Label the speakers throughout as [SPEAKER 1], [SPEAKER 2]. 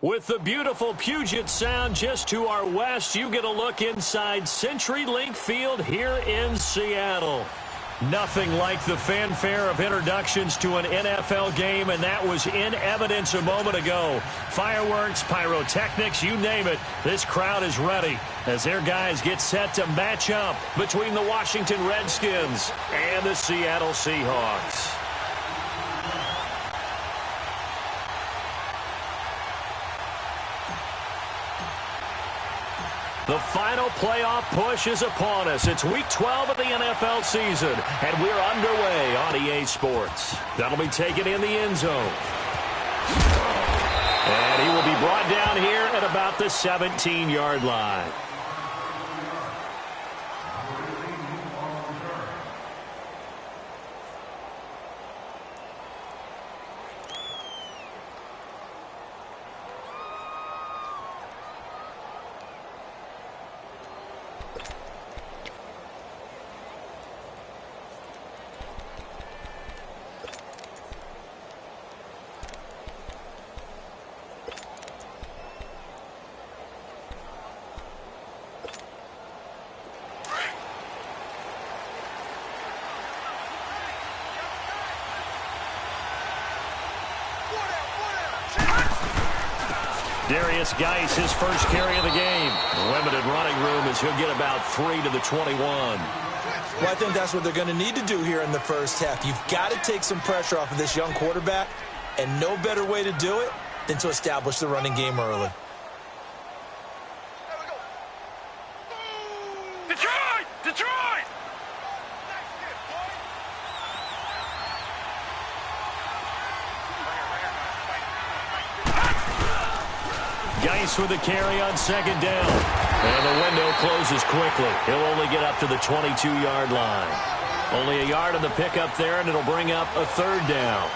[SPEAKER 1] With the beautiful Puget Sound just to our west, you get a look inside CenturyLink Field here in Seattle. Nothing like the fanfare of introductions to an NFL game, and that was in evidence a moment ago. Fireworks, pyrotechnics, you name it. This crowd is ready as their guys get set to match up between the Washington Redskins and the Seattle Seahawks. The final playoff push is upon us. It's Week 12 of the NFL season, and we're underway on EA Sports. That'll be taken in the end zone. And he will be brought down here at about the 17-yard line. Darius Geis, his first carry of the game. Limited running room as he'll get about 3 to the 21.
[SPEAKER 2] Well, I think that's what they're going to need to do here in the first half. You've got to take some pressure off of this young quarterback, and no better way to do it than to establish the running game early.
[SPEAKER 3] Detroit! Detroit!
[SPEAKER 1] Geis with a carry on second down. And the window closes quickly. He'll only get up to the 22-yard line. Only a yard on the pickup there, and it'll bring up a third down.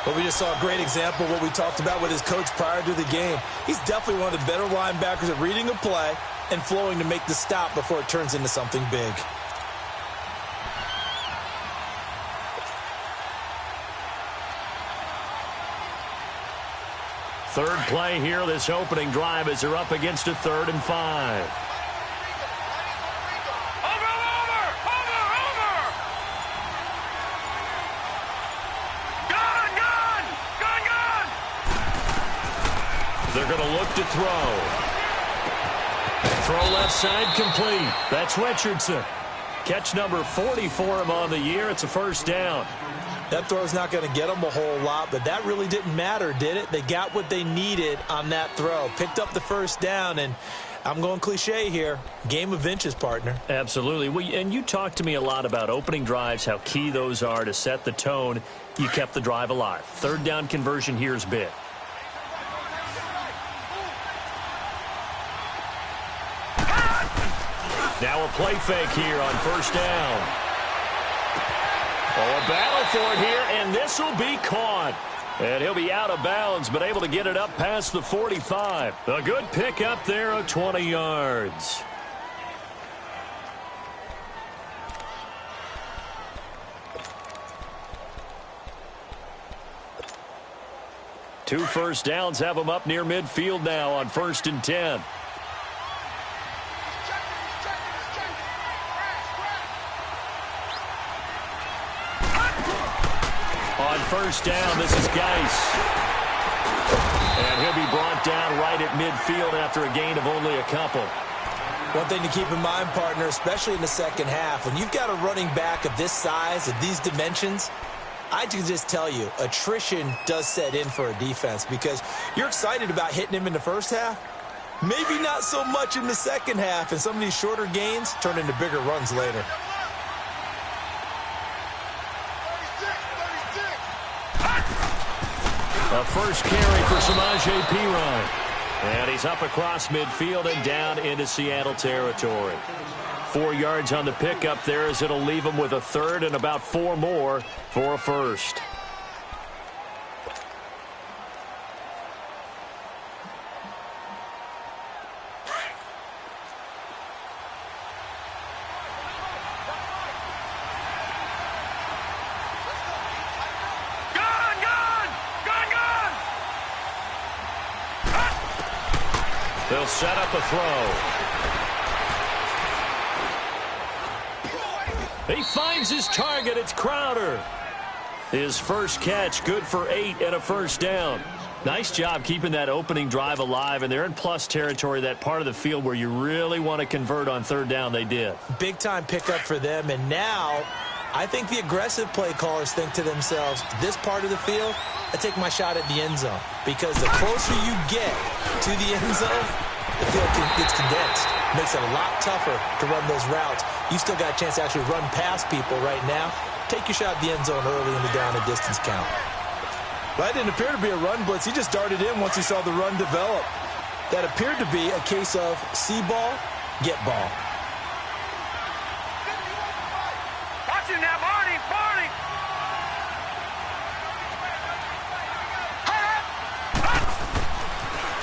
[SPEAKER 2] But we just saw a great example of what we talked about with his coach prior to the game. He's definitely one of the better linebackers at reading a play and flowing to make the stop before it turns into something big.
[SPEAKER 1] Third play here, this opening drive, as they're up against a 3rd and 5.
[SPEAKER 3] Over! Gun!
[SPEAKER 1] They're going to look to throw. Throw left side complete. That's Richardson. Catch number 40 for him on the year. It's a first down.
[SPEAKER 2] That throw's not going to get them a whole lot, but that really didn't matter, did it? They got what they needed on that throw. Picked up the first down, and I'm going cliche here. Game of inches, partner.
[SPEAKER 1] Absolutely. Well, and you talked to me a lot about opening drives, how key those are to set the tone. You kept the drive alive. Third down conversion here is big. Now a play fake here on first down. Oh, a battle for it here, and this will be caught. And he'll be out of bounds, but able to get it up past the 45. A good pick up there of 20 yards. Two first downs have them up near midfield now on 1st and 10. On first down, this is Geis. And he'll be brought down right at midfield after a gain of only a couple.
[SPEAKER 2] One thing to keep in mind, partner, especially in the second half, when you've got a running back of this size, of these dimensions, I can just tell you, attrition does set in for a defense because you're excited about hitting him in the first half. Maybe not so much in the second half, and some of these shorter gains turn into bigger runs later.
[SPEAKER 1] A first carry for Samaje Perine. And he's up across midfield and down into Seattle territory. 4 yards on the pickup there as it'll leave him with a third and about 4 more for a first. They'll set up a throw. He finds his target. It's Crowder. His first catch, good for 8 and a first down. Nice job keeping that opening drive alive, and they're in plus territory, that part of the field where you really want to convert on third down. They did.
[SPEAKER 2] Big-time pickup for them, and now I think the aggressive play callers think to themselves, this part of the field, I take my shot at the end zone, because the closer you get to the end zone, the field gets condensed. Makes it a lot tougher to run those routes. You still got a chance to actually run past people right now. Take your shot at the end zone early in the down and distance count.
[SPEAKER 4] That didn't appear to be a run blitz. He just darted in once he saw the run develop. That appeared to be a case of see ball, get ball.
[SPEAKER 3] Watch him now, Barney, Barney.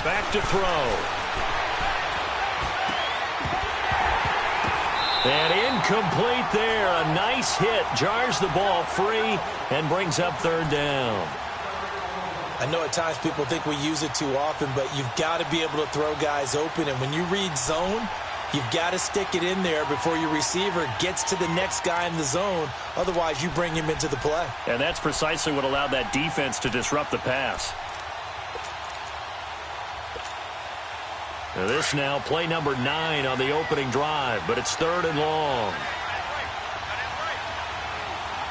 [SPEAKER 1] Back to throw. And incomplete there. A nice hit. Jars the ball free and brings up third down.
[SPEAKER 2] I know at times people think we use it too often, but you've got to be able to throw guys open. And when you read zone, you've got to stick it in there before your receiver gets to the next guy in the zone. Otherwise, you bring him into the play.
[SPEAKER 1] And that's precisely what allowed that defense to disrupt the pass. This now play number 9 on the opening drive, but it's third and long.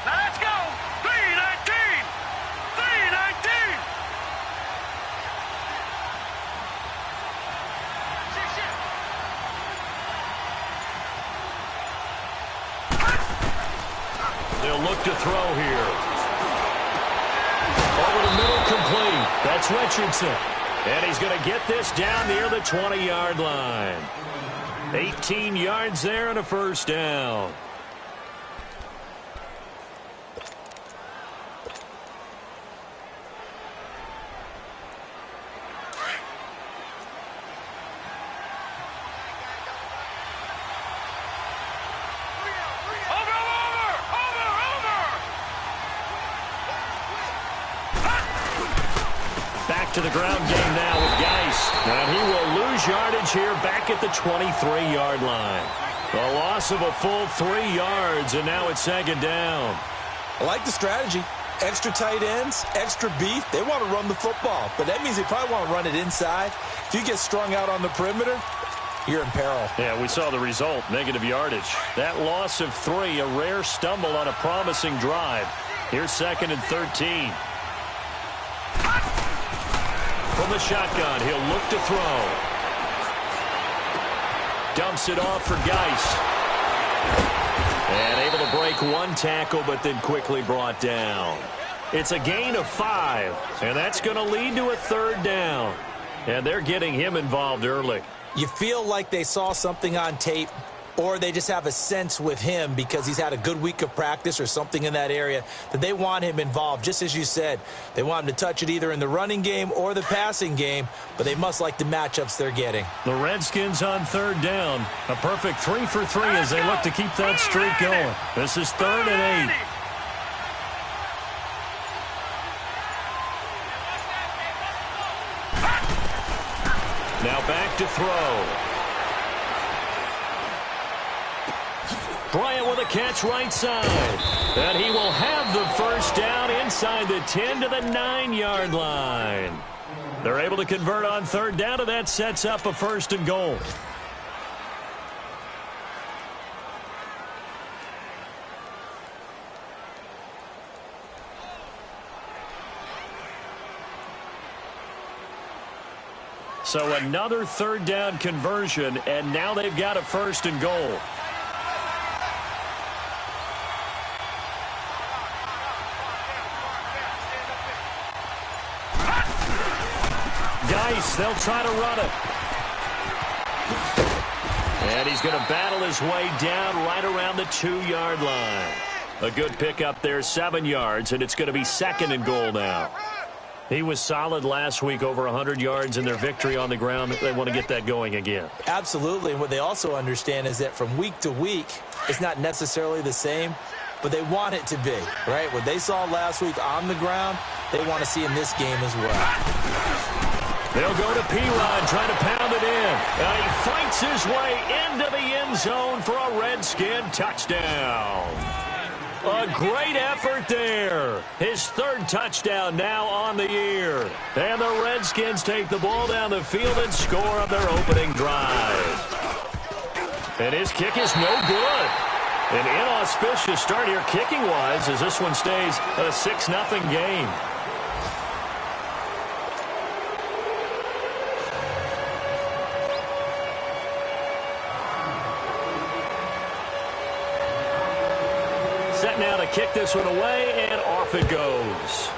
[SPEAKER 3] Now let's go. 319. 319.
[SPEAKER 1] They'll look to throw here. Over the middle, complete. That's Richardson. And he's going to get this down near the 20-yard line. 18 yards there and a first down. To the ground game now with Geist. And he will lose yardage here back at the 23-yard line. A loss of a full 3 yards, and now it's second down.
[SPEAKER 2] I like the strategy. Extra tight ends, extra beef. They want to run the football, but that means they probably want to run it inside. If you get strung out on the perimeter, you're in peril.
[SPEAKER 1] Yeah, we saw the result, negative yardage. That loss of 3, a rare stumble on a promising drive. Here's second and 13. From the shotgun, he'll look to throw. Dumps it off for Geist. And able to break one tackle, but then quickly brought down. It's a gain of 5, and that's going to lead to a third down. And they're getting him involved early.
[SPEAKER 2] You feel like they saw something on tape, or they just have a sense with him because he's had a good week of practice or something in that area that they want him involved. Just as you said, they want him to touch it either in the running game or the passing game, but they must like the matchups they're getting.
[SPEAKER 1] The Redskins on third down. A perfect 3 for 3 as they look to keep that streak going. This is third and 8. Now back to throw. Bryant with a catch right side. And he will have the first down inside the 10 to the 9-yard line. They're able to convert on third down, and that sets up a first and goal. So another third down conversion, and now they've got a first and goal. Geist, they'll try to run it. And he's going to battle his way down right around the 2-yard line. A good pickup there, 7 yards, and it's going to be second and goal now. He was solid last week, over 100 yards in their victory on the ground. They want to get that going again.
[SPEAKER 2] Absolutely. And what they also understand is that from week to week, it's not necessarily the same, but they want it to be, right? What they saw last week on the ground, they want to see in this game as well.
[SPEAKER 1] They'll go to P-Rod, trying to pound it in. He fights his way into the end zone for a Redskin touchdown. A great effort there. His third touchdown now on the year. And the Redskins take the ball down the field and score on their opening drive. And his kick is no good. An inauspicious start here kicking-wise as this one stays a 6-0 game. Set now to kick this one away, and off it goes.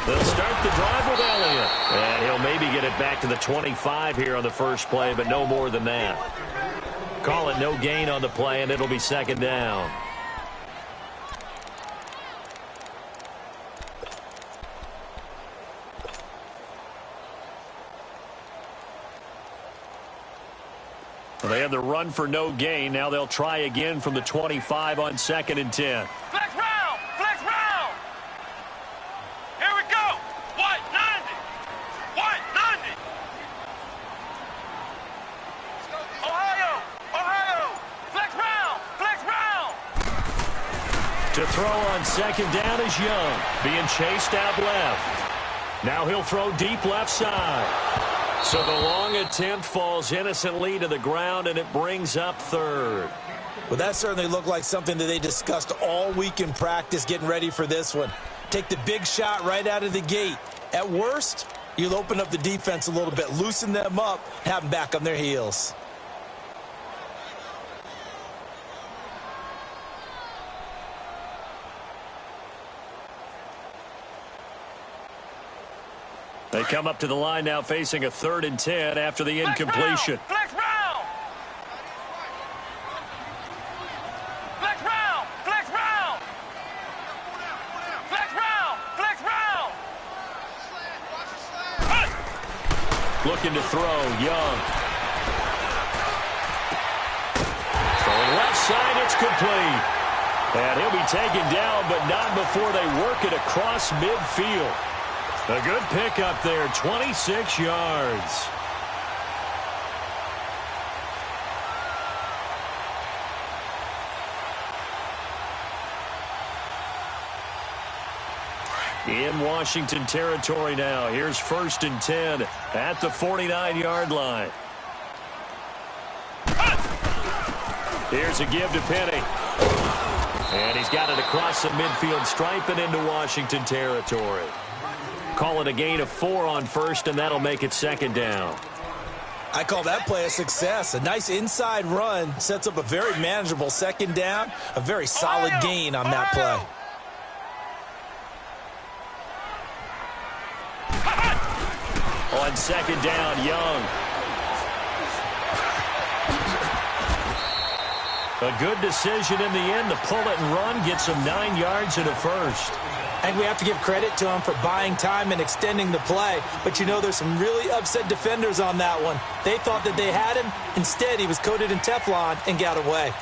[SPEAKER 1] They'll start the drive with Elliott. And he'll maybe get it back to the 25 here on the first play, but no more than that. Call it no gain on the play, and it'll be second down. Well, they had the run for no gain. Now they'll try again from the 25 on 2nd and 10.
[SPEAKER 3] Flex round! Flex round! Here we go! White 90! White 90! Ohio! Ohio! Flex round! Flex round!
[SPEAKER 1] To throw on 2nd down is Young, being chased out left. Now he'll throw deep left side. So the long attempt falls innocently to the ground, and it brings up 3rd.
[SPEAKER 2] Well, that certainly looked like something that they discussed all week in practice getting ready for this one. Take the big shot right out of the gate. At worst, you'll open up the defense a little bit, loosen them up, have them back on their heels.
[SPEAKER 1] They come up to the line now facing a 3rd and 10 after the incompletion.
[SPEAKER 3] Flex round! Flex round! Flex round! Flex round! Flex round!
[SPEAKER 1] Looking to throw, Young. Throwing left side, it's complete. And he'll be taken down, but not before they work it across midfield. A good pickup there, 26 yards. In Washington territory now. Here's 1st and 10 at the 49-yard line. Here's a give to Penny. And he's got it across the midfield stripe and into Washington territory. Call it a gain of 4 on 1st, and that'll make it 2nd down.
[SPEAKER 2] I call that play a success. A nice inside run sets up a very manageable 2nd down, a very solid gain on that play.
[SPEAKER 1] On 2nd down, Young. A good decision in the end to pull it and run, get some 9 yards and a 1st.
[SPEAKER 2] I think we have to give credit to him for buying time and extending the play. But, you know, there's some really upset defenders on that one. They thought that they had him. Instead, he was coated in Teflon and got away.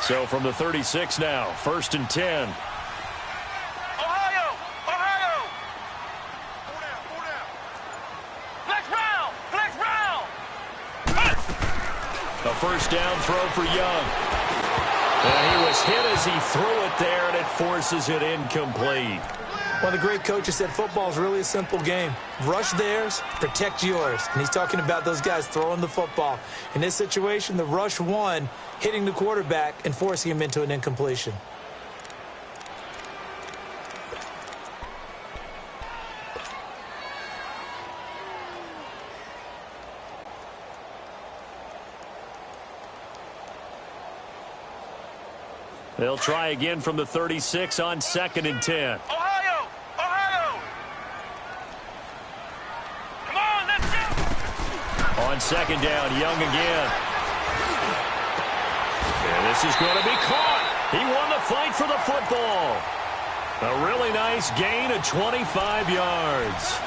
[SPEAKER 1] So from the 36 now, 1st and 10.
[SPEAKER 3] Ohio! Ohio! Four down. Flex round! Flex round!
[SPEAKER 1] A 1st down throw for Young. And he was hit as he threw it there, and it forces it incomplete.
[SPEAKER 2] One of the great coaches said football is really a simple game. Rush theirs, protect yours. And he's talking about those guys throwing the football. In this situation, the rush one, hitting the quarterback and forcing him into an incompletion.
[SPEAKER 1] They'll try again from the 36 on 2nd and 10.
[SPEAKER 3] Ohio! Ohio! Come on, let's go!
[SPEAKER 1] On 2nd down, Young again. And this is going to be caught. He won the fight for the football. A really nice gain of 25 yards.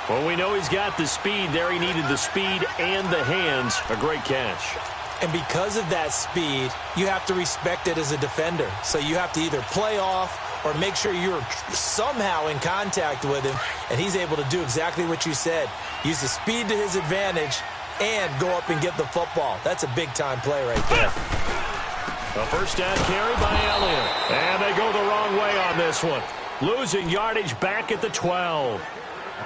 [SPEAKER 1] Well, we know he's got the speed there. He needed the speed and the hands. A great catch.
[SPEAKER 2] And because of that speed, you have to respect it as a defender. So you have to either play off or make sure you're somehow in contact with him. And he's able to do exactly what you said. Use the speed to his advantage and go up and get the football. That's a big-time play right there.
[SPEAKER 1] A first down carry by Elliott. And they go the wrong way on this one. Losing yardage back at the 12.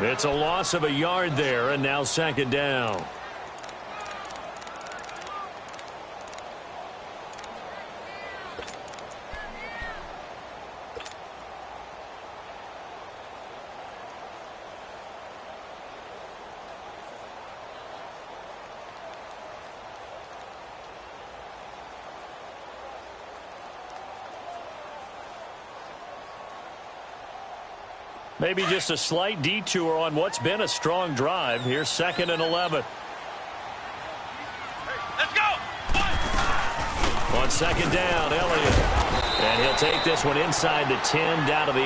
[SPEAKER 1] It's a loss of a yard there, and now 2nd down. Maybe just a slight detour on what's been a strong drive. Here's 2nd and 11.
[SPEAKER 3] Let's go!
[SPEAKER 1] On 2nd down, Elliott. And he'll take this one inside the 10, down to the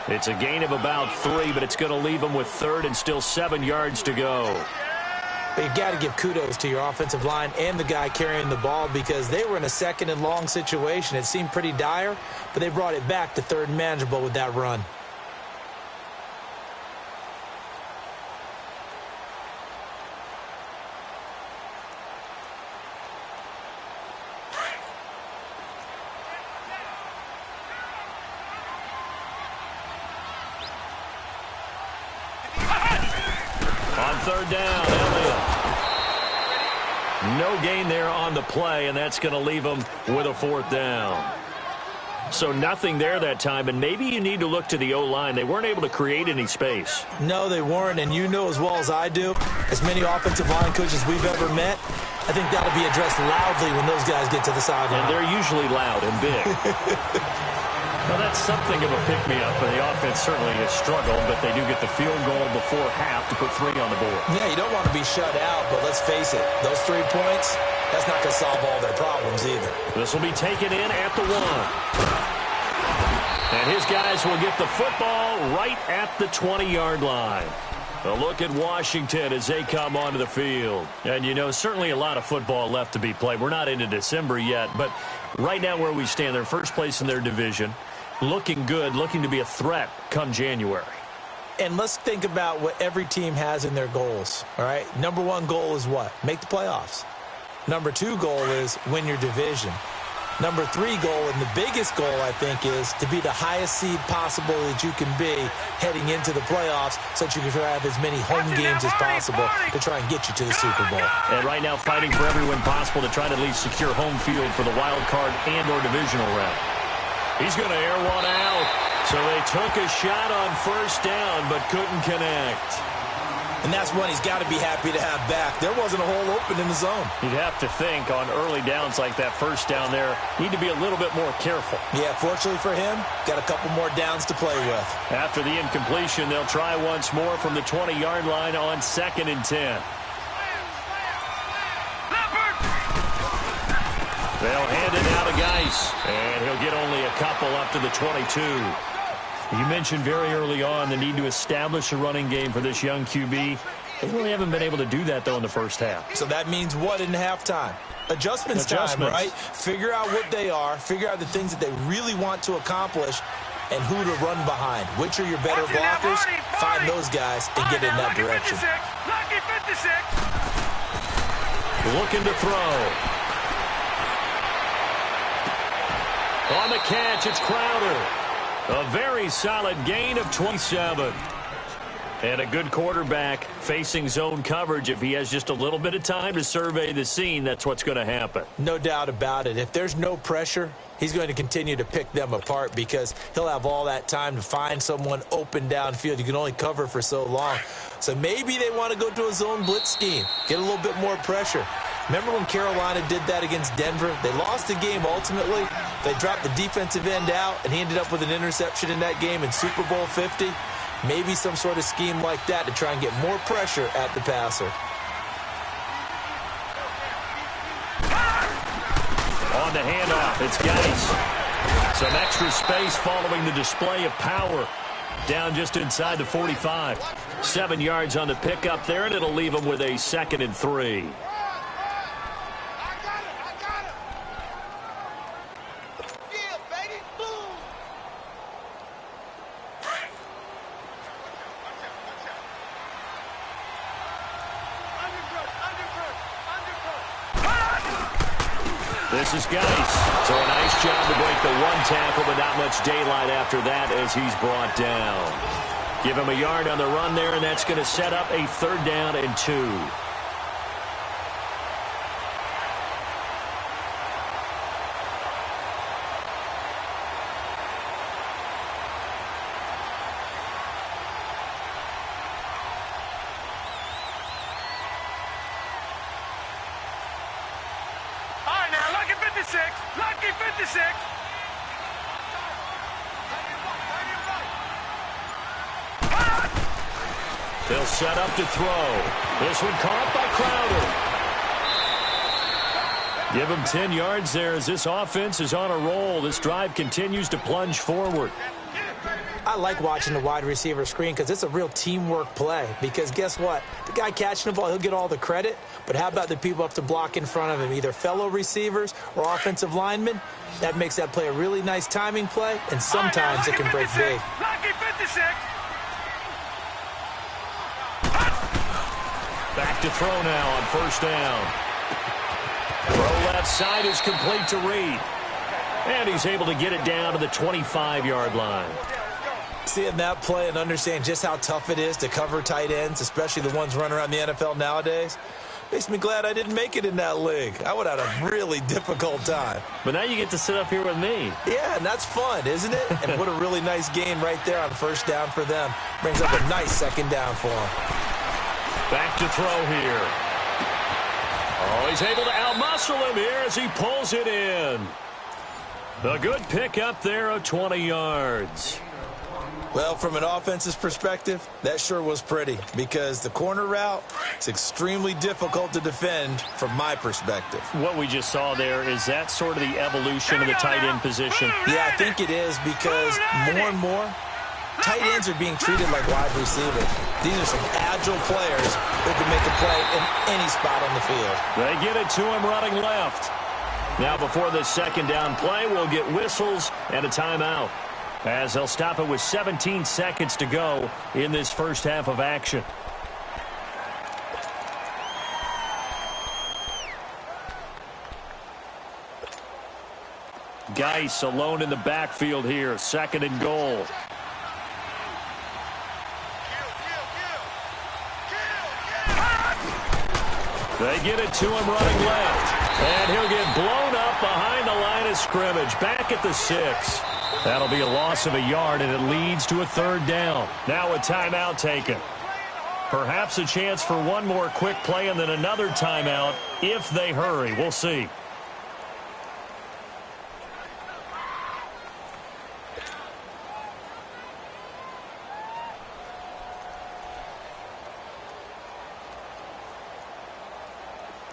[SPEAKER 1] 8. It's a gain of about 3, but it's going to leave him with 3rd and still 7 yards to go.
[SPEAKER 2] But you've got to give kudos to your offensive line and the guy carrying the ball because they were in a 2nd and long situation. It seemed pretty dire, but they brought it back to 3rd and manageable with that run.
[SPEAKER 1] On 3rd down, Elliott. No gain there on the play, and that's going to leave him with a 4th down. So nothing there that time, and maybe you need to look to the O-line. They weren't able to create any space.
[SPEAKER 2] No, they weren't, and you know as well as I do, as many offensive line coaches we've ever met, I think that'll be addressed loudly when those guys get to the sideline.
[SPEAKER 1] And they're usually loud and big. Well, that's something of a pick-me-up, and the offense certainly has struggled, but they do get the field goal before half to put 3 on the board.
[SPEAKER 2] Yeah, you don't want to be shut out, but let's face it, those 3 points, that's not going to solve all their problems either.
[SPEAKER 1] This will be taken in at the 1. And his guys will get the football right at the 20-yard line. A look at Washington as they come onto the field. And, you know, certainly a lot of football left to be played. We're not into December yet, but right now where we stand, they're first place in their division. Looking good, looking to be a threat come January.
[SPEAKER 2] And let's think about what every team has in their goals, all right? Number 1 goal is what? Make the playoffs. Number 2 goal is win your division. Number 3 goal, and the biggest goal, I think, is to be the highest seed possible that you can be heading into the playoffs so that you can have as many home games as possible to try and get you to the Super Bowl.
[SPEAKER 1] And right now fighting for every win possible to try to at least secure home field for the wild card and or divisional round. He's going to air one out. So they took a shot on 1st down but couldn't connect.
[SPEAKER 2] And that's one he's got to be happy to have back. There wasn't a hole open in the zone.
[SPEAKER 1] You'd have to think on early downs like that 1st down there, need to be a little bit more careful.
[SPEAKER 2] Yeah, fortunately for him, got a couple more downs to play with.
[SPEAKER 1] After the incompletion, they'll try once more from the 20-yard line on 2nd and 10. They'll hand it now to Geis, and he'll get only a couple up to the 22. You mentioned very early on the need to establish a running game for this young QB. They really haven't been able to do that, though, in the 1st half.
[SPEAKER 2] So that means what in halftime? Adjustments time, right? Figure out what they are, figure out the things that they really want to accomplish, and who to run behind. Which are your better blockers? Find those guys and get in that direction.
[SPEAKER 1] Looking to throw. On the catch, it's Crowder. A very solid gain of 27. And a good quarterback facing zone coverage. If he has just a little bit of time to survey the scene, that's what's going to happen.
[SPEAKER 2] No doubt about it. If there's no pressure, he's going to continue to pick them apart because he'll have all that time to find someone open downfield. You can only cover for so long. So maybe they want to go to a zone blitz scheme, get a little bit more pressure. Remember when Carolina did that against Denver? They lost the game ultimately. They dropped the defensive end out, and he ended up with an interception in that game in Super Bowl 50. Maybe some sort of scheme like that to try and get more pressure at the passer.
[SPEAKER 1] On the handoff, it's Geis. Some extra space following the display of power. Down just inside the 45. 7 yards on the pickup there, and it'll leave him with a 2nd and 3. This is Geis. So a nice job to break the one tackle, but not much daylight after that as he's brought down. Give him a yard on the run there, and that's going to set up a 3rd down and 2.
[SPEAKER 3] Lucky 56.
[SPEAKER 1] They'll set up to throw. This one caught by Crowder. Give him 10 yards there as this offense is on a roll. This drive continues to plunge forward.
[SPEAKER 2] I like watching the wide receiver screen because it's a real teamwork play. Because guess what? The guy catching the ball, he'll get all the credit. But how about the people up to block in front of him, either fellow receivers or offensive linemen? That makes that play a really nice timing play, and sometimes it can break big.
[SPEAKER 3] Lucky 56.
[SPEAKER 1] Back to throw now on 1st down. Throw left side is complete to Reed. And he's able to get it down to the 25-yard line.
[SPEAKER 2] Seeing that play and understanding just how tough it is to cover tight ends, especially the ones running around the NFL nowadays, makes me glad I didn't make it in that league. I would have had a really difficult time.
[SPEAKER 1] But now you get to sit up here with me.
[SPEAKER 2] Yeah, and that's fun, isn't it? And what a really nice gain right there on 1st down for them. Brings up a nice 2nd down for them.
[SPEAKER 1] Back to throw here. Oh, he's able to outmuscle him here as he pulls it in. A good pick up there of 20 yards.
[SPEAKER 2] Well, from an offense's perspective, that sure was pretty because the corner route is extremely difficult to defend from my perspective.
[SPEAKER 1] What we just saw there, is that sort of the evolution of the tight end position?
[SPEAKER 2] Yeah, I think it is because more and more, tight ends are being treated like wide receivers. These are some agile players who can make a play in any spot on the field.
[SPEAKER 1] They get it to him running left. Now before the 2nd down play, we'll get whistles and a timeout, as they'll stop it with 17 seconds to go in this first half of action. Geis alone in the backfield here, 2nd and goal. They get it to him running left. And he'll get blown up behind the line of scrimmage, back at the 6. That'll be a loss of a yard, and it leads to a 3rd down. Now a timeout taken. Perhaps a chance for one more quick play and then another timeout if they hurry. We'll see.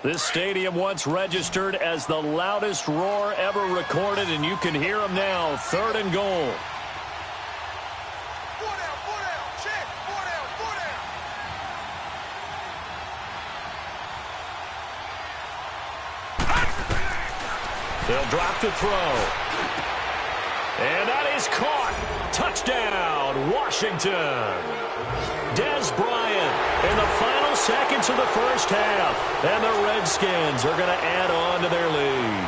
[SPEAKER 1] This stadium once registered as the loudest roar ever recorded, and you can hear them now. 3rd and goal. They'll drop to throw. And that is caught. Touchdown, Washington. Dez Bryant in the final seconds of the first half. And the Redskins are going to add on to their lead.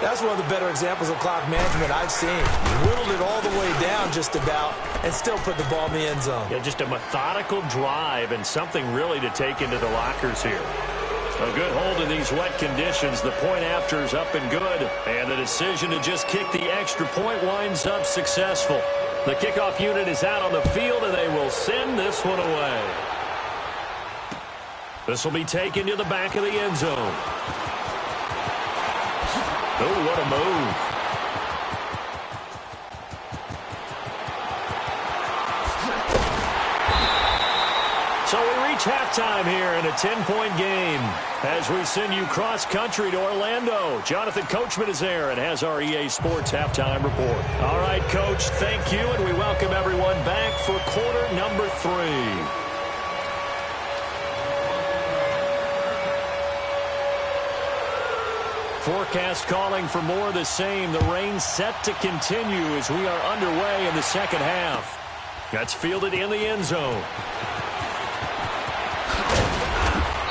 [SPEAKER 2] That's one of the better examples of clock management I've seen. Whittled it all the way down just about and still put the ball in the end zone.
[SPEAKER 1] Yeah, just a methodical drive and something really to take into the lockers here. A good hold in these wet conditions. The point after is up and good. And the decision to just kick the extra point winds up successful. The kickoff unit is out on the field, and they will send this one away. This will be taken to the back of the end zone. Oh, what a move. So we reach halftime here in a 10-point game as we send you cross-country to Orlando. Jonathan Coachman is there and has our EA Sports halftime report. All right, Coach, thank you, and we welcome everyone back for quarter number 3. Forecast calling for more of the same. The rain set to continue as we are underway in the second half. That's fielded in the end zone.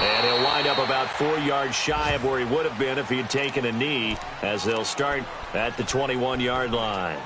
[SPEAKER 1] And he'll wind up about 4 yards shy of where he would have been if he had taken a knee, as they'll start at the 21-yard line.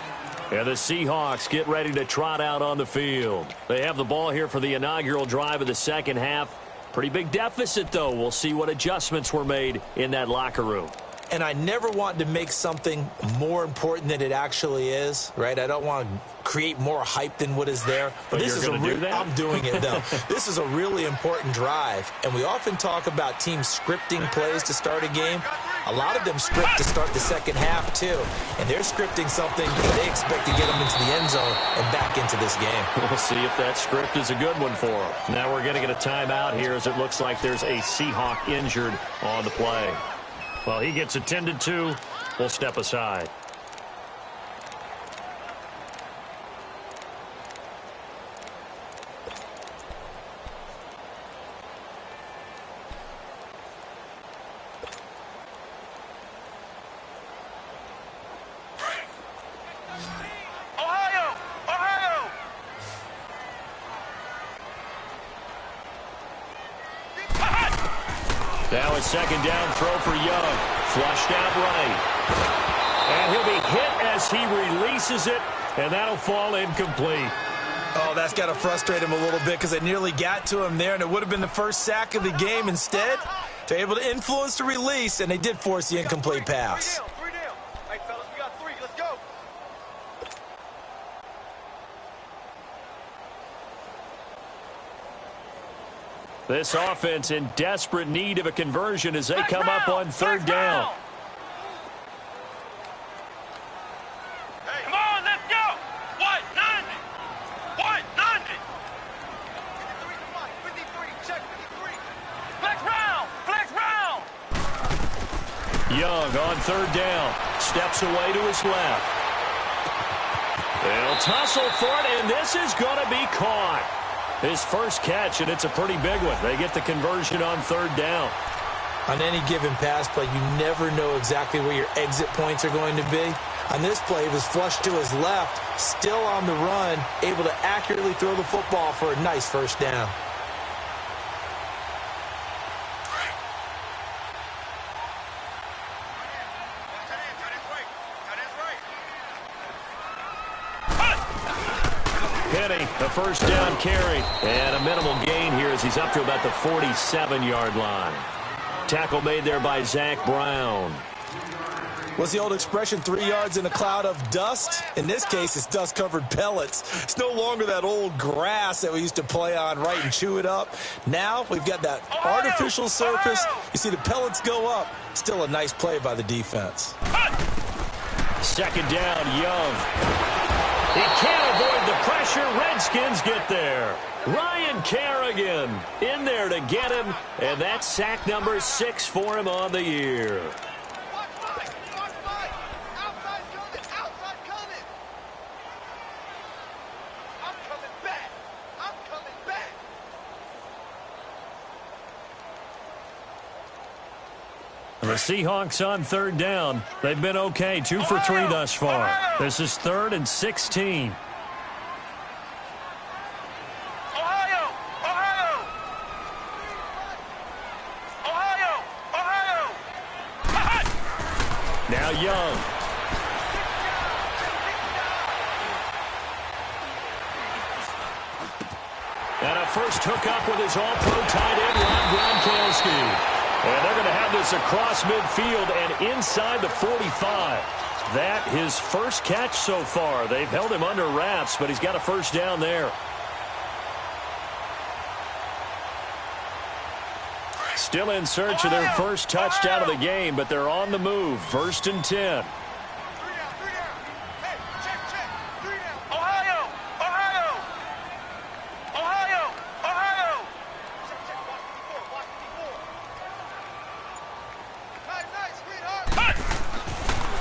[SPEAKER 1] And the Seahawks get ready to trot out on the field. They have the ball here for the inaugural drive of the second half. Pretty big deficit, though. We'll see what adjustments were made in that locker room.
[SPEAKER 2] And I never want to make something more important than it actually is, right? I don't want to create more hype than what is there.
[SPEAKER 1] But
[SPEAKER 2] this is
[SPEAKER 1] I'm
[SPEAKER 2] doing it, though. This is a really important drive. And we often talk about teams scripting plays to start a game. A lot of them script to start the second half, too. And they're scripting something that they expect to get them into the end zone and back into this game.
[SPEAKER 1] We'll see if that script is a good one for them. Now we're going to get a timeout here as it looks like there's a Seahawk injured on the play. Well, he gets attended to. We'll step aside.
[SPEAKER 3] Ohio! Ohio!
[SPEAKER 1] Now a second down throw for Young. Flushed out right. And he'll be hit as he releases it, and that'll fall incomplete.
[SPEAKER 2] Oh, that's got to frustrate him a little bit because they nearly got to him there, and it would have been the first sack of the game. Instead, they're able to influence the release, and they did force the incomplete pass.
[SPEAKER 3] Three down. Hey, fellas, we got 3. Let's go.
[SPEAKER 1] This offense in desperate need of a conversion as they come up on third down.
[SPEAKER 3] Hey, come on, let's go. What? 90. What? 90. 53, check 53. Flex round. Flex round.
[SPEAKER 1] Young on third down. Steps away to his left. They'll tussle for it, and this is going to be caught. His first catch, and it's a pretty big one. They get the conversion on third down.
[SPEAKER 2] On any given pass play, you never know exactly where your exit points are going to be. On this play, he was flushed to his left, still on the run, able to accurately throw the football for a nice first down.
[SPEAKER 1] Penny, the first down carry, and a minimal gain here as he's up to about the 47-yard line. Tackle made there by Zach Brown.
[SPEAKER 2] What's the old expression, 3 yards in a cloud of dust? In this case, it's dust-covered pellets. It's no longer that old grass that we used to play on, right, and chew it up. Now we've got that artificial surface. You see the pellets go up. Still a nice play by the defense.
[SPEAKER 1] Second down, Young. He can't avoid the pressure. Redskins get there. Ryan Kerrigan in there to get him, and that's sack number 6 for him on the year. The Seahawks on third down. They've been okay, 2 for 3 thus far. This is 3rd and 16.
[SPEAKER 3] Ohio! Ohio! Ohio! Ohio!
[SPEAKER 1] Now Young. And a first hookup with his all-pro tight end, Rob Gronkowski. And they're going to have this across midfield and inside the 45. That his first catch so far. They've held him under wraps, but he's got a first down there. Still in search of their first touchdown of the game, but they're on the move. 1st and 10.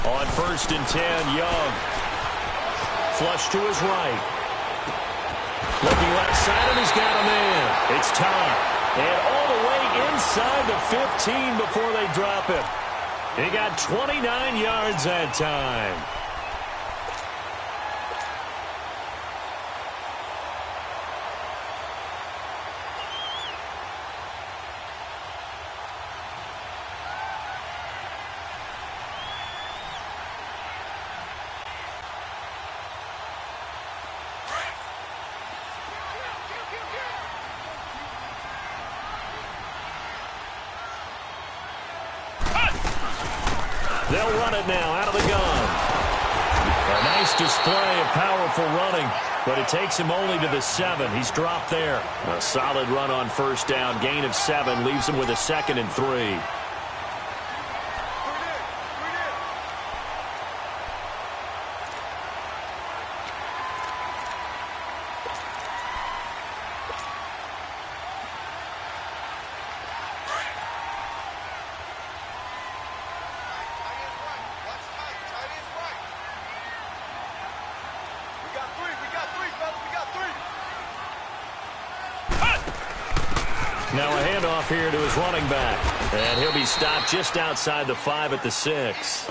[SPEAKER 1] On 1st and 10, Young. Flush to his right. Looking left side, and he's got a man. It's time. And all the way inside the 15 before they drop him. He got 29 yards that time. They'll run it now out of the gun. A nice display of powerful running, but it takes him only to the 7. He's dropped there. A solid run on first down. Gain of 7 leaves him with a 2nd and 3. Now a handoff here to his running back. And he'll be stopped just outside the 5 at the 6.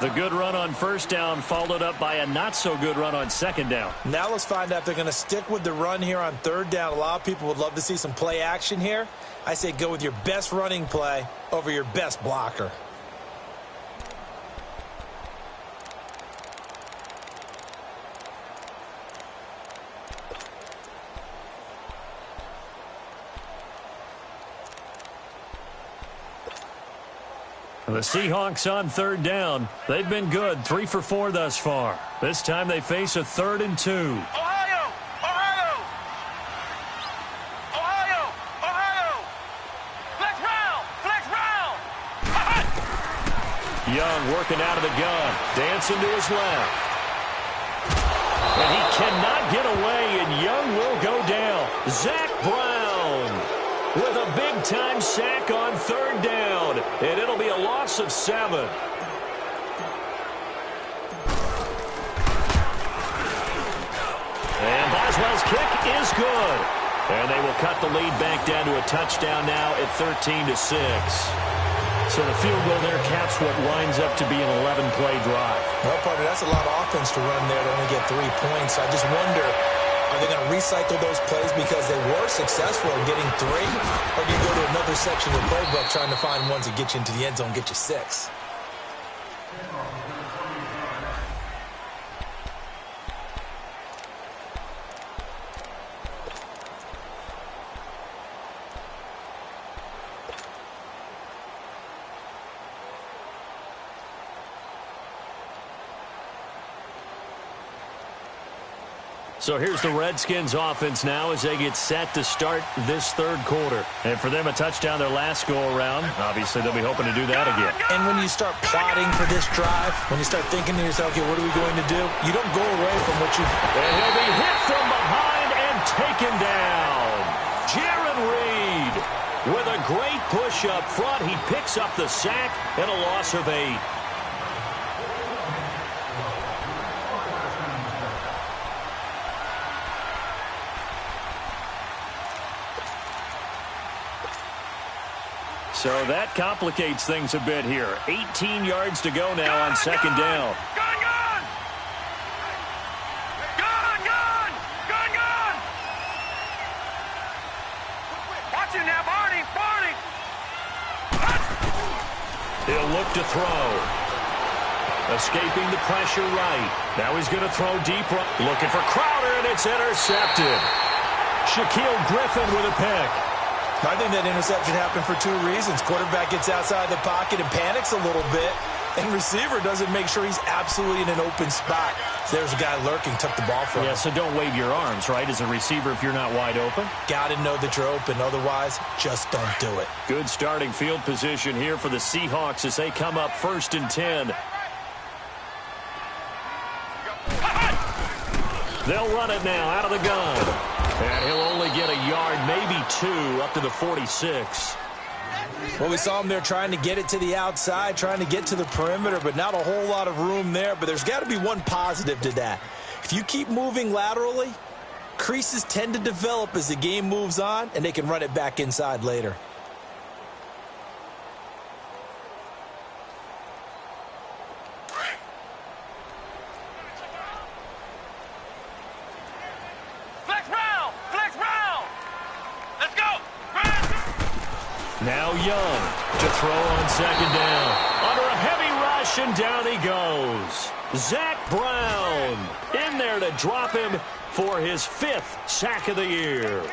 [SPEAKER 1] The good run on first down followed up by a not-so-good run on second down.
[SPEAKER 2] Now let's find out if they're going to stick with the run here on third down. A lot of people would love to see some play action here. I say go with your best running play over your best blocker.
[SPEAKER 1] The Seahawks on third down. They've been good, 3 for 4 thus far. This time they face a 3rd and 2.
[SPEAKER 3] Ohio! Ohio! Ohio! Ohio! Flex round! Flex round!
[SPEAKER 1] Young working out of the gun. Dancing to his left. And he cannot get away, and Young will go down. Zach Brown with a big-time sack on third down, and it'll be a loss of 7. And Boswell's kick is good. And they will cut the lead back down to a touchdown now at 13-6. So the field goal there caps what winds up to be an 11-play drive.
[SPEAKER 2] Well, partner, that's a lot of offense to run there to only get 3 points. I just wonder, are they going to recycle those plays because they were successful in getting 3? Or do you go to another section of the playbook trying to find ones that get you into the end zone and get you 6?
[SPEAKER 1] So here's the Redskins offense now as they get set to start this third quarter. And for them, a touchdown their last go-around. Obviously, they'll be hoping to do that again.
[SPEAKER 2] And when you start plotting for this drive, when you start thinking to yourself, okay, what are we going to do? You don't go away from what you...
[SPEAKER 1] And he'll be hit from behind and taken down. Jaron Reed with a great push up front. He picks up the sack and a loss of 8. So that complicates things a bit here. 18 yards to go now on second down.
[SPEAKER 3] Gun, gun! Gun, gun! Gun, gun! Watch it now, Barney! Barney!
[SPEAKER 1] He'll look to throw. Escaping the pressure right. Now he's going to throw deep right. Looking for Crowder, and it's intercepted. Shaquille Griffin with a pick.
[SPEAKER 4] I think that interception happened for two reasons. Quarterback gets outside the pocket and panics a little bit, and receiver doesn't make sure he's absolutely in an open spot. So there's a guy lurking, took the ball from him.
[SPEAKER 1] Yeah, so don't wave your arms, right, as a receiver if you're not wide open.
[SPEAKER 4] Got to know that you're open. Otherwise, just don't do it.
[SPEAKER 1] Good starting field position here for the Seahawks as they come up 1st and 10. They'll run it now out of the gun. And he'll only get a yard, maybe 2, up to the 46.
[SPEAKER 4] Well, we saw him there trying to get it to the outside, trying to get to the perimeter, but not a whole lot of room there. But there's got to be one positive to that. If you keep moving laterally, creases tend to develop as the game moves on, and they can run it back inside later.
[SPEAKER 1] Now Young to throw on 2nd down. Under a heavy rush, and down he goes. Zach Brown in there to drop him for his 5th sack of the year.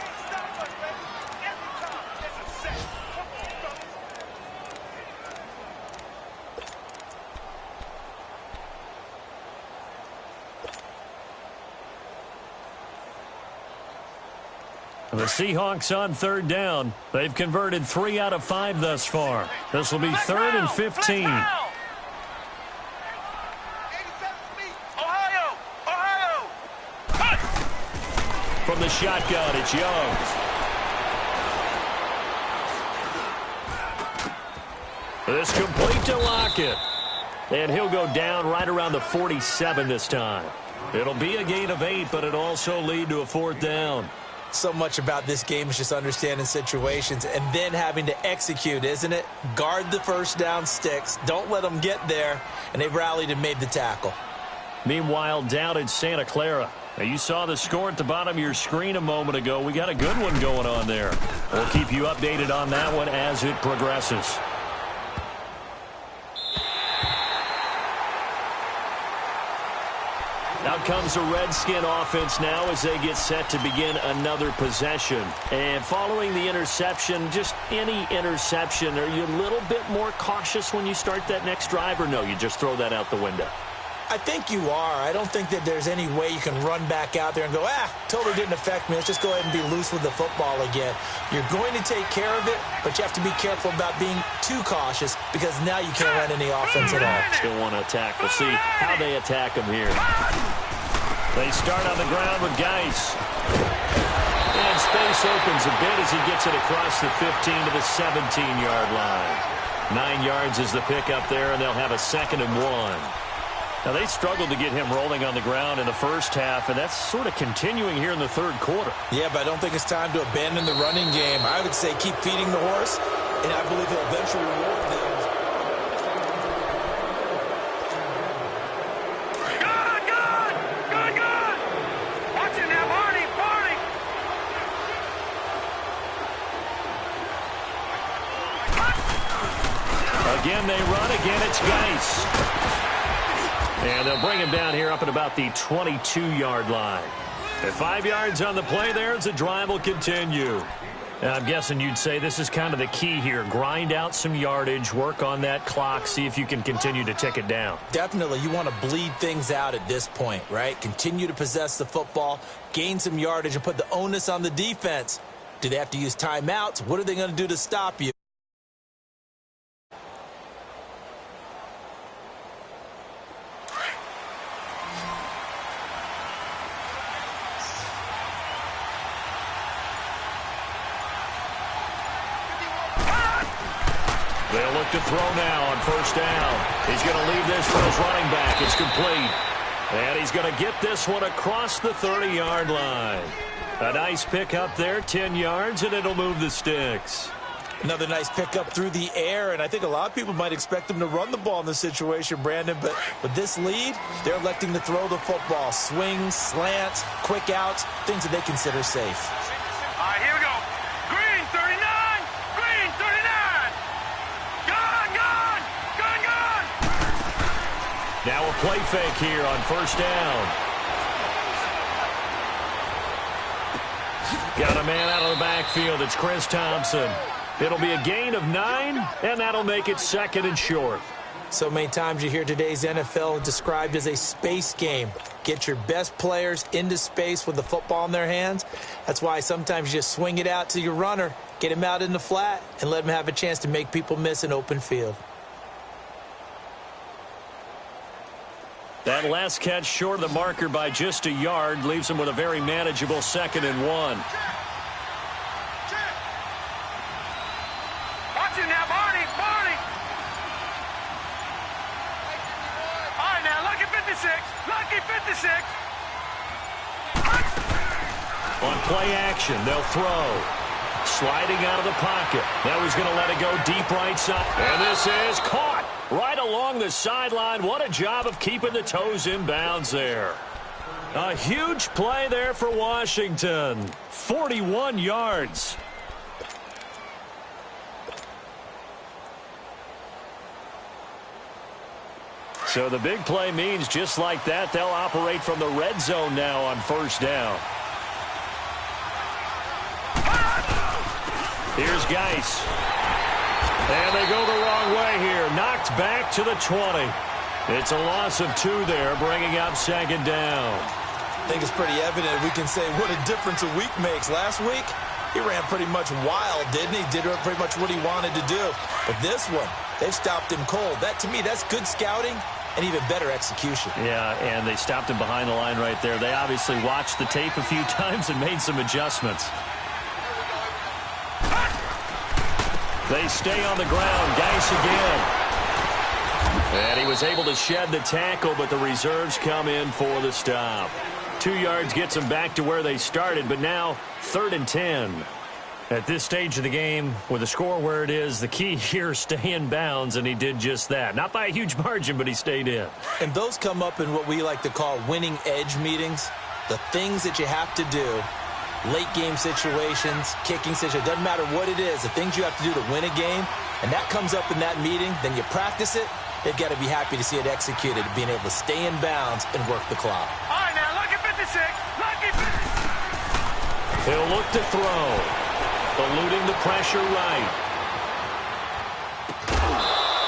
[SPEAKER 1] The Seahawks on 3rd down. They've converted 3 out of 5 thus far. This will be 3rd and 15. From the shotgun, it's Young. This complete to Lockett. And he'll go down right around the 47 this time. It'll be a gain of 8, but it'll also lead to a 4th down.
[SPEAKER 4] So much about this game is just understanding situations and then having to execute, isn't it? Guard the first down sticks. Don't let them get there. And they rallied and made the tackle.
[SPEAKER 1] Meanwhile, down in Santa Clara. Now, you saw the score at the bottom of your screen a moment ago. We got a good one going on there. We'll keep you updated on that one as it progresses. Out comes the Redskin offense now as they get set to begin another possession. And following the interception, just any interception, are you a little bit more cautious when you start that next drive, or no, you just throw that out the window?
[SPEAKER 4] I think you are. I don't think that there's any way you can run back out there and go, totally didn't affect me. Let's just go ahead and be loose with the football again. You're going to take care of it, but you have to be careful about being too cautious because now you can't run any offense at all.
[SPEAKER 1] Still want to attack. We'll see how they attack them here. They start on the ground with Geis. And space opens a bit as he gets it across the 15 to the 17-yard line. 9 yards is the pickup there, and they'll have a 2nd and 1. Now, they struggled to get him rolling on the ground in the first half, and that's sort of continuing here in the 3rd quarter.
[SPEAKER 4] Yeah, but I don't think it's time to abandon the running game. I would say keep feeding the horse, and I believe he'll eventually reward them.
[SPEAKER 1] Again, they run. Again, it's Geis. And they'll bring him down here up at about the 22-yard line. At 5 yards on the play there, as the drive will continue. Now, I'm guessing you'd say this is kind of the key here. Grind out some yardage, work on that clock, see if you can continue to tick it down.
[SPEAKER 4] Definitely. You want to bleed things out at this point, right? Continue to possess the football, gain some yardage, and put the onus on the defense. Do they have to use timeouts? What are they going to do to stop you?
[SPEAKER 1] They'll look to throw now on 1st down. He's going to leave this for his running back. It's complete. And he's going to get this one across the 30-yard line. A nice pick up there, 10 yards, and it'll move the sticks.
[SPEAKER 4] Another nice pickup through the air, and I think a lot of people might expect them to run the ball in this situation, Brandon, but with this lead, they're electing to throw the football. Swings, slants, quick outs, things that they consider safe.
[SPEAKER 3] All right, here we go. Green, 39. Green, 39. Gun, gun. Gun, gun.
[SPEAKER 1] Now a play fake here on first down. Got a man out of the backfield. It's Chris Thompson. It'll be a gain of 9, and that'll make it 2nd and short.
[SPEAKER 2] So many times you hear today's NFL described as a space game. Get your best players into space with the football in their hands. That's why sometimes you just swing it out to your runner, get him out in the flat, and let him have a chance to make people miss an open field.
[SPEAKER 1] That last catch short of the marker by just a yard leaves him with a very manageable 2nd and 1.
[SPEAKER 3] Watch it now, Barney. All right, now, lucky 56. Lucky 56.
[SPEAKER 1] On play action, they'll throw. Sliding out of the pocket. Now he's going to let it go deep right side. And this is caught right along the sideline. What a job of keeping the toes in bounds there. A huge play there for Washington. 41 yards. So the big play means just like that, they'll operate from the red zone now on first down. Here's Geis. And they go the wrong way here. Knocked back to the 20. It's a loss of 2 there, bringing up 2nd down.
[SPEAKER 2] I think it's pretty evident we can say what a difference a week makes. Last week, he ran pretty much wild, didn't he? Did pretty much what he wanted to do. But this one, they stopped him cold. That, to me, that's good scouting and even better execution.
[SPEAKER 1] Yeah, and they stopped him behind the line right there. They obviously watched the tape a few times and made some adjustments. They stay on the ground. Geis again. And he was able to shed the tackle, but the reserves come in for the stop. 2 yards gets them back to where they started, but now 3rd and 10. At this stage of the game, with the score where it is, the key here, stay in bounds, and he did just that. Not by a huge margin, but he stayed in.
[SPEAKER 2] And those come up in what we like to call winning edge meetings. The things that you have to do, late game situations, kicking situations, doesn't matter what it is, the things you have to do to win a game, and that comes up in that meeting, then you practice it, they've got to be happy to see it executed, being able to stay in bounds and work the clock.
[SPEAKER 3] All right, now, lucky 56. Lucky 56.
[SPEAKER 1] He'll look to throw. Eluding the pressure right.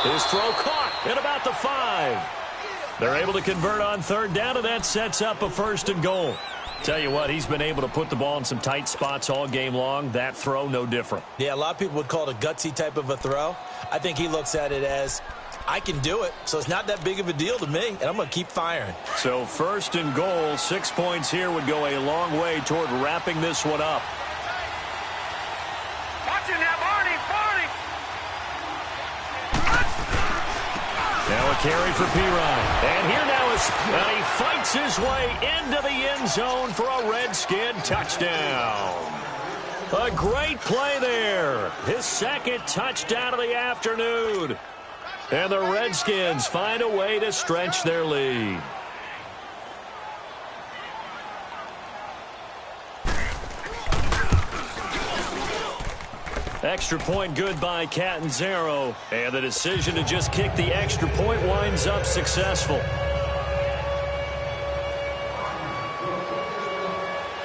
[SPEAKER 1] His throw caught at about the 5. They're able to convert on 3rd down, and that sets up a 1st and goal. Tell you what, he's been able to put the ball in some tight spots all game long. That throw, no different.
[SPEAKER 2] Yeah, a lot of people would call it a gutsy type of a throw. I think he looks at it as, I can do it, so it's not that big of a deal to me, and I'm going to keep firing.
[SPEAKER 1] So 1st and goal, 6 points here would go a long way toward wrapping this one up.
[SPEAKER 3] Watch it now, Barney.
[SPEAKER 1] Now a carry for Pirine. And here now is, he fights his way into the end zone for a Redskin touchdown. A great play there. His 2nd touchdown of the afternoon. And the Redskins find a way to stretch their lead. Extra point good by Catanzaro. And the decision to just kick the extra point winds up successful.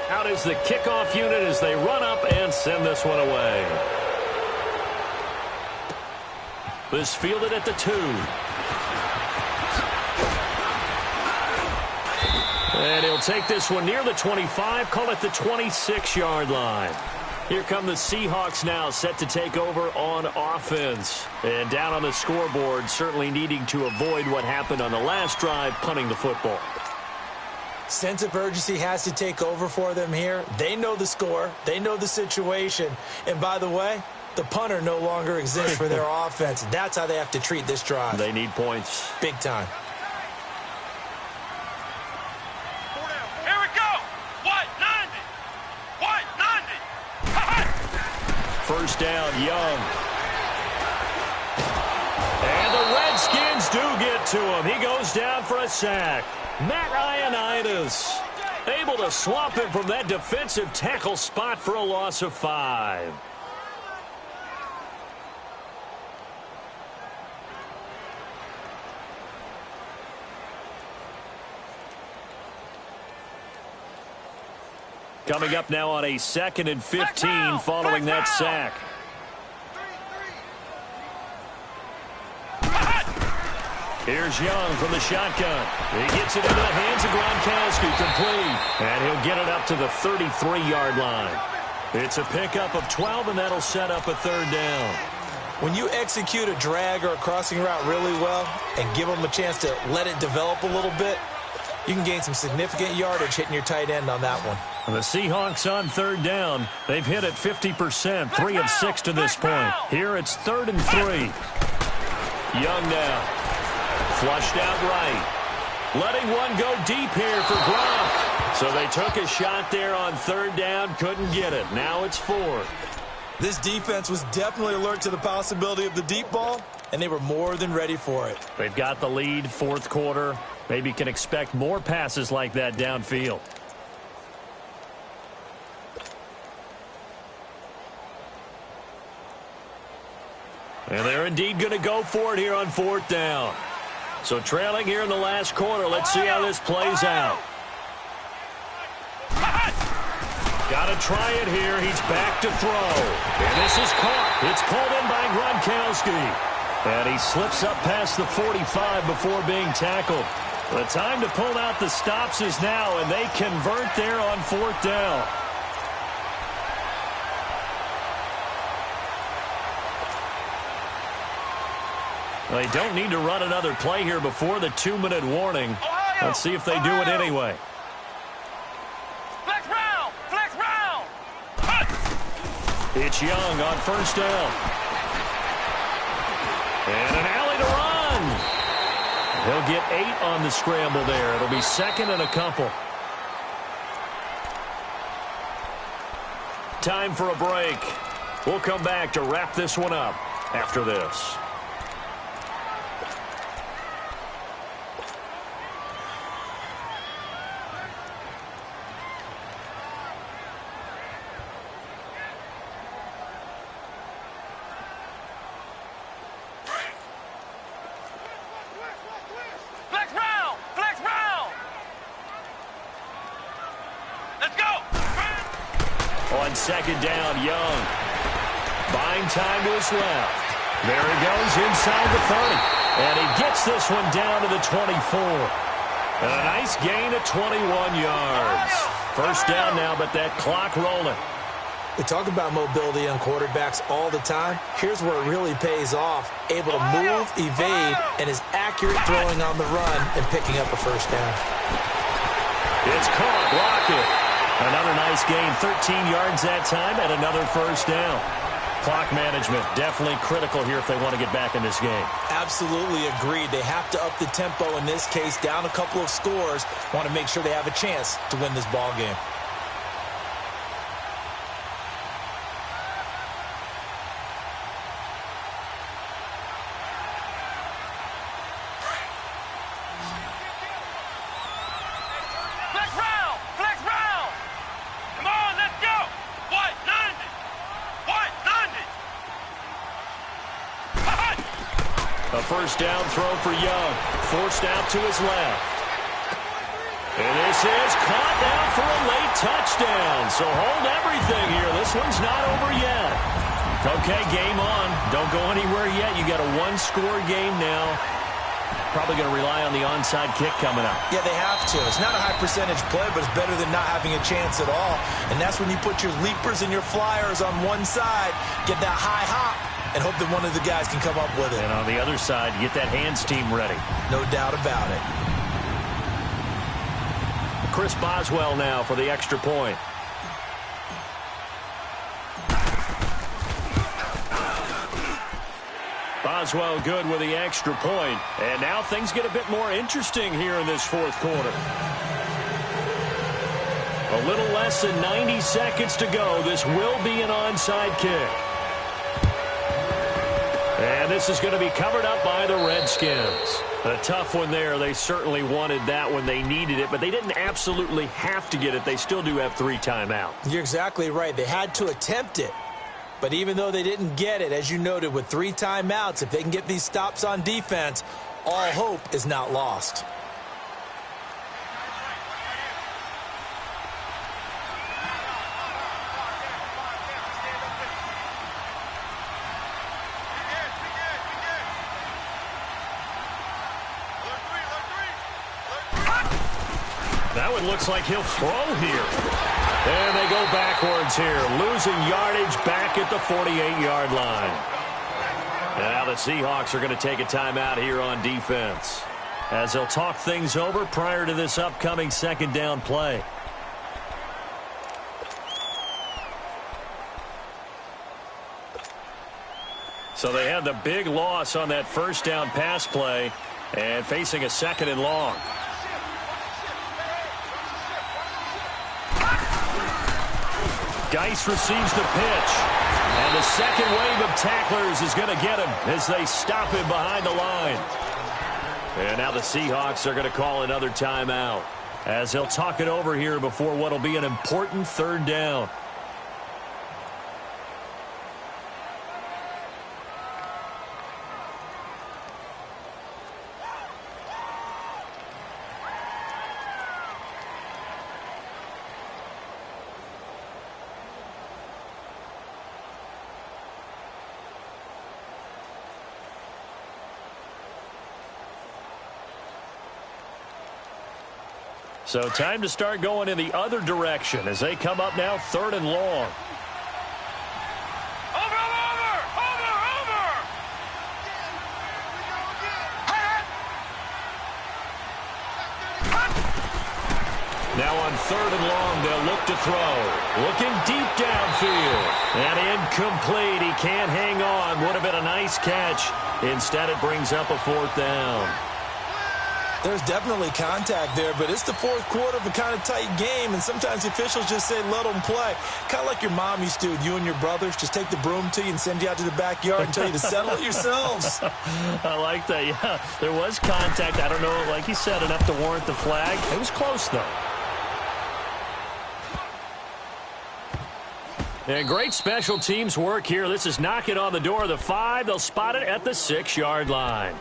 [SPEAKER 1] Out is the kickoff unit as they run up and send this one away. This fielded at the 2. And he'll take this one near the 25, call it the 26-yard line. Here come the Seahawks now, set to take over on offense. And down on the scoreboard, certainly needing to avoid what happened on the last drive, punting the football.
[SPEAKER 2] Sense of urgency has to take over for them here. They know the score. They know the situation. And by the way, the punter no longer exists for their offense. That's how they have to treat this drive.
[SPEAKER 1] They need points.
[SPEAKER 2] Big time.
[SPEAKER 3] Here we go. What? 90. What? 90.
[SPEAKER 1] First down, Young. And the Redskins do get to him. He goes down for a sack. Matt Ioannidis able to swamp him from that defensive tackle spot for a loss of 5. Coming up now on a 2nd and 15 following that sack. Here's Young from the shotgun. He gets it into the hands of Gronkowski, complete. And he'll get it up to the 33-yard line. It's a pickup of 12, and that'll set up a 3rd down.
[SPEAKER 2] When you execute a drag or a crossing route really well and give them a chance to let it develop a little bit, you can gain some significant yardage hitting your tight end on that one.
[SPEAKER 1] The Seahawks on 3rd down. They've hit it 50%, 3 of 6 to this point. Here it's 3rd and 3. Young now. Flushed out right. Letting one go deep here for Gronk. So they took a shot there on 3rd down, couldn't get it. Now it's 4th.
[SPEAKER 2] This defense was definitely alert to the possibility of the deep ball, and they were more than ready for it.
[SPEAKER 1] They've got the lead, 4th quarter. Maybe can expect more passes like that downfield. And they're indeed going to go for it here on 4th down. So trailing here in the last quarter. Let's see how this plays out. Got to try it here. He's back to throw. And this is caught. It's pulled in by Gronkowski. And he slips up past the 45 before being tackled. The time to pull out the stops is now, and they convert there on 4th down. They don't need to run another play here before the 2-minute warning. Let's see if they do it anyway.
[SPEAKER 3] Flex round! Flex round!
[SPEAKER 1] It's Young on 1st down. And an alley to run. He'll get 8 on the scramble there. It'll be 2nd and a couple. Time for a break. We'll come back to wrap this one up after this.
[SPEAKER 3] Flex round! Flex round! Let's go!
[SPEAKER 1] On 2nd down, Young. Buying time to his left. There he goes inside the 30. And he gets this one down to the 24. And a nice gain of 21 yards. 1st down now, but that clock rolling.
[SPEAKER 2] We talk about mobility on quarterbacks all the time. Here's where it really pays off. Able to move, evade, and is accurate throwing on the run and picking up a 1st down.
[SPEAKER 1] It's caught. Block it. Another nice gain. 13 yards that time and another 1st down. Clock management definitely critical here if they want to get back in this game.
[SPEAKER 2] Absolutely agreed. They have to up the tempo in this case, down a couple of scores. Want to make sure they have a chance to win this ball game.
[SPEAKER 3] Flex round! Flex round! Come on, let's go! What? 90! What? 90!
[SPEAKER 1] A 1st down throw for Young. Forced out to his left. And this is caught now for a late touchdown. So hold everything here. This one's not over yet. Okay, game on. Don't go anywhere yet. You got a 1-score game now. Probably going to rely on the onside kick coming up.
[SPEAKER 2] Yeah, they have to. It's not a high percentage play, but it's better than not having a chance at all. And that's when you put your leapers and your flyers on one side, get that high hop, and hope that one of the guys can come up with it.
[SPEAKER 1] And on the other side, get that hands team ready.
[SPEAKER 2] No doubt about it.
[SPEAKER 1] Chris Boswell now for the extra point. Boswell good with the extra point. And now things get a bit more interesting here in this 4th quarter. A little less than 90 seconds to go. This will be an onside kick. And this is going to be covered up by the Redskins. A tough one there. They certainly wanted that when they needed it, but they didn't absolutely have to get it. They still do have 3 timeouts.
[SPEAKER 2] You're exactly right. They had to attempt it. But even though they didn't get it, as you noted, with 3 timeouts, if they can get these stops on defense, all hope is not lost.
[SPEAKER 1] That one looks like he'll throw here. And they go backwards here, losing yardage back at the 48-yard line. And now the Seahawks are going to take a timeout here on defense, as they'll talk things over prior to this upcoming second down play. So they had the big loss on that first down pass play and facing a second and long. Geis receives the pitch. And the second wave of tacklers is going to get him as they stop him behind the line. And now the Seahawks are going to call another timeout, as they'll talk it over here before what will be an important third down. So time to start going in the other direction as they come up now third and long. Now on third and long, they'll look to throw. Looking deep downfield. And incomplete. He can't hang on. Would have been a nice catch. Instead, it brings up a fourth down.
[SPEAKER 2] There's definitely contact there, but it's the fourth quarter of a kind of tight game, and sometimes officials just say, let them play. Kind of like your mom used to with you and your brothers. Just take the broom to you and send you out to the backyard and tell you to settle it yourselves.
[SPEAKER 1] I like that, yeah. There was contact. I don't know, like you said, enough to warrant the flag. It was close, though. And great special teams work here. This is knocking on the door of the 5. They'll spot it at the 6-yard line.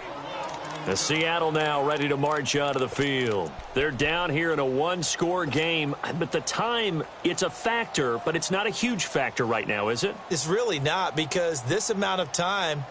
[SPEAKER 1] The Seattle now ready to march onto the field. They're down here in a one-score game, but the time, it's a factor, but it's not a huge factor right now, is it?
[SPEAKER 2] It's really not, because this amount of time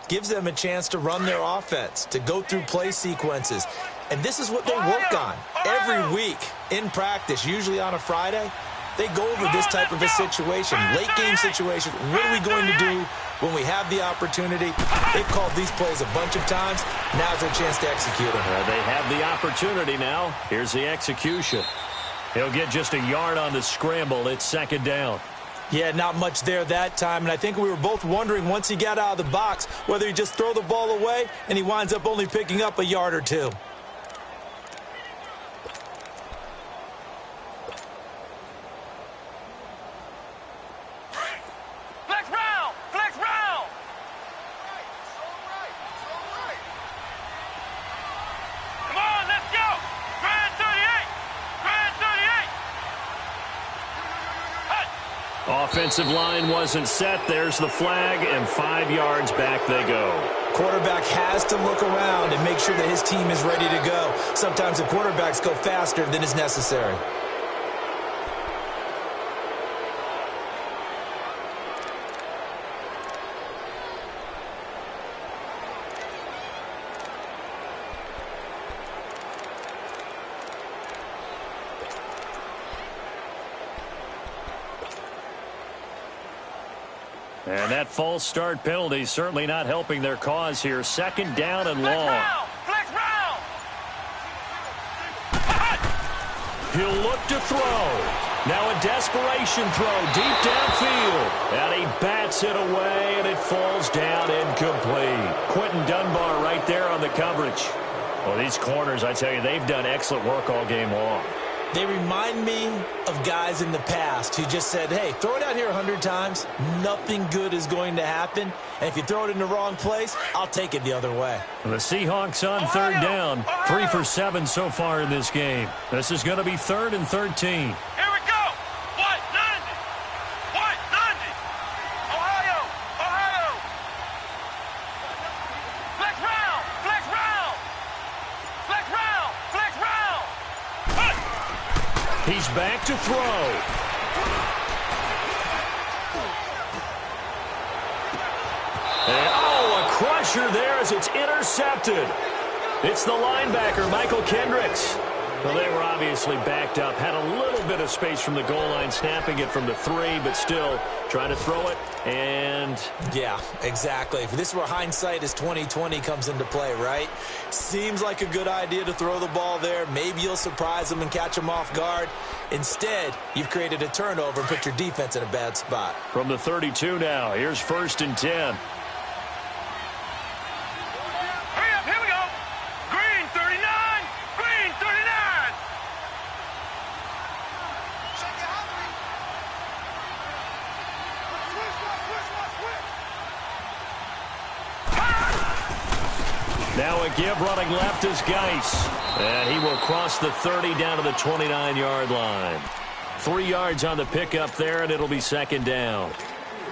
[SPEAKER 2] gives them a chance to run their offense, to go through play sequences. And this is what they work on every week in practice, usually on a Friday. They go over this type of a situation, late-game situation. What are we going to do when we have the opportunity? They've called these plays a bunch of times. Now's their chance to execute them.
[SPEAKER 1] They have the opportunity now. Here's the execution. He'll get just a yard on the scramble. It's second down.
[SPEAKER 2] Yeah, not much there that time. And I think we were both wondering once he got out of the box whether he just throw the ball away and he winds up only picking up a yard or two.
[SPEAKER 1] Offensive line wasn't set. There's the flag, and 5 yards back they go.
[SPEAKER 2] Quarterback has to look around and make sure that his team is ready to go. Sometimes the quarterbacks go faster than is necessary.
[SPEAKER 1] And that false start penalty certainly not helping their cause here. Second down and long.
[SPEAKER 3] Flex round.
[SPEAKER 1] He'll look to throw. Now a desperation throw deep downfield. And he bats it away, and it falls down incomplete. Quentin Dunbar right there on the coverage. Well, these corners, I tell you, they've done excellent work all game long.
[SPEAKER 2] They remind me of guys in the past who just said, hey, throw it out here 100 times. Nothing good is going to happen. And if you throw it in the wrong place, I'll take it the other way.
[SPEAKER 1] The Seahawks on third down. 3 for 7 so far in this game. This is going to be 3rd and 13.
[SPEAKER 3] Here we go. White 90. White 90. Ohio. Ohio. Flex round. Flex round. Flex round. Flex round.
[SPEAKER 1] He's back to throw. And, a crusher there as it's intercepted. It's the linebacker, Michael Kendricks. Well, they were obviously backed up, had a little bit of space from the goal line, snapping it from the 3, but still trying to throw it, and...
[SPEAKER 2] Yeah, exactly. This is where hindsight is 20/20 comes into play, right? Seems like a good idea to throw the ball there. Maybe you'll surprise them and catch them off guard. Instead, you've created a turnover and put your defense in a bad spot.
[SPEAKER 1] From the 32 now, here's 1st and 10.
[SPEAKER 3] Hurry up, here we go. Green 39, green 39.
[SPEAKER 1] Now a give running left is Geis. And he will cross the 30 down to the 29-yard line. 3 yards on the pickup there, and it'll be 2nd down.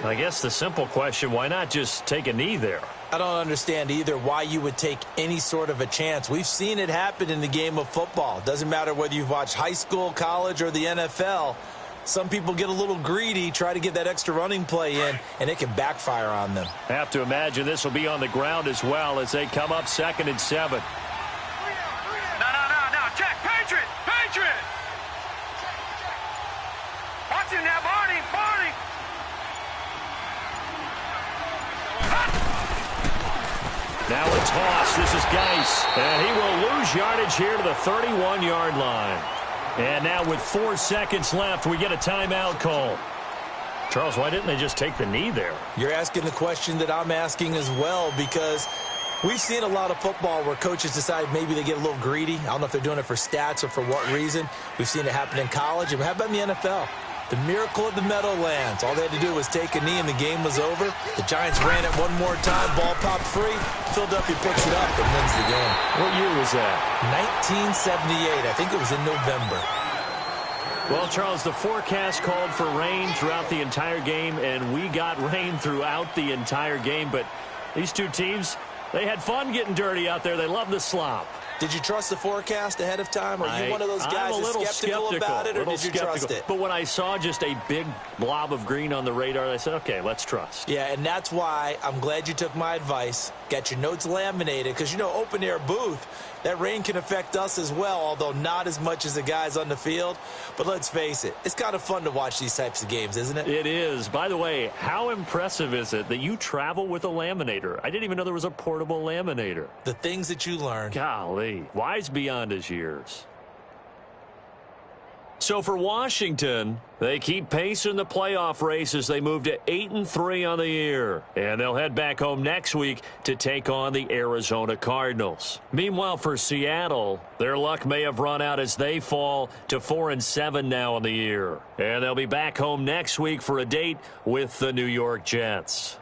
[SPEAKER 1] I guess the simple question, why not just take a knee there?
[SPEAKER 2] I don't understand either why you would take any sort of a chance. We've seen it happen in the game of football. Doesn't matter whether you've watched high school, college, or the NFL. Some people get a little greedy, try to get that extra running play in, and it can backfire on them.
[SPEAKER 1] Have to imagine this will be on the ground as well as they come up 2nd and 7.
[SPEAKER 3] No. Check. Patriot. Watch him now, Barney.
[SPEAKER 1] Now a toss. This is Geis. And he will lose yardage here to the 31-yard line. And now with 4 seconds left, we get a timeout call. Charles, why didn't they just take the knee there?
[SPEAKER 2] You're asking the question that I'm asking as well, because we've seen a lot of football where coaches decide maybe they get a little greedy. I don't know if they're doing it for stats or for what reason. We've seen it happen in college. And how about in the NFL? The miracle of the Meadowlands. All they had to do was take a knee and the game was over. The Giants ran it one more time. Ball popped free. Philadelphia picks it up and wins the game.
[SPEAKER 1] What year was that?
[SPEAKER 2] 1978. I think it was in November.
[SPEAKER 1] Well, Charles, the forecast called for rain throughout the entire game, and we got rain throughout the entire game. But these two teams, they had fun getting dirty out there. They love the slop.
[SPEAKER 2] Did you trust the forecast ahead of time? Are you one of those guys that's skeptical about it, or did you trust it?
[SPEAKER 1] But when I saw just a big blob of green on the radar, I said, okay, let's trust.
[SPEAKER 2] Yeah, and that's why I'm glad you took my advice. Got your notes laminated, because, you know, open-air booth, that rain can affect us as well, although not as much as the guys on the field. But let's face it, it's kind of fun to watch these types of games, isn't it?
[SPEAKER 1] It is. By the way, how impressive is it that you travel with a laminator? I didn't even know there was a portable laminator.
[SPEAKER 2] The things that you learn.
[SPEAKER 1] Golly, wise beyond his years. So for Washington, they keep pace in the playoff race as they move to 8-3 on the year. And they'll head back home next week to take on the Arizona Cardinals. Meanwhile, for Seattle, their luck may have run out as they fall to 4-7 now on the year. And they'll be back home next week for a date with the New York Jets.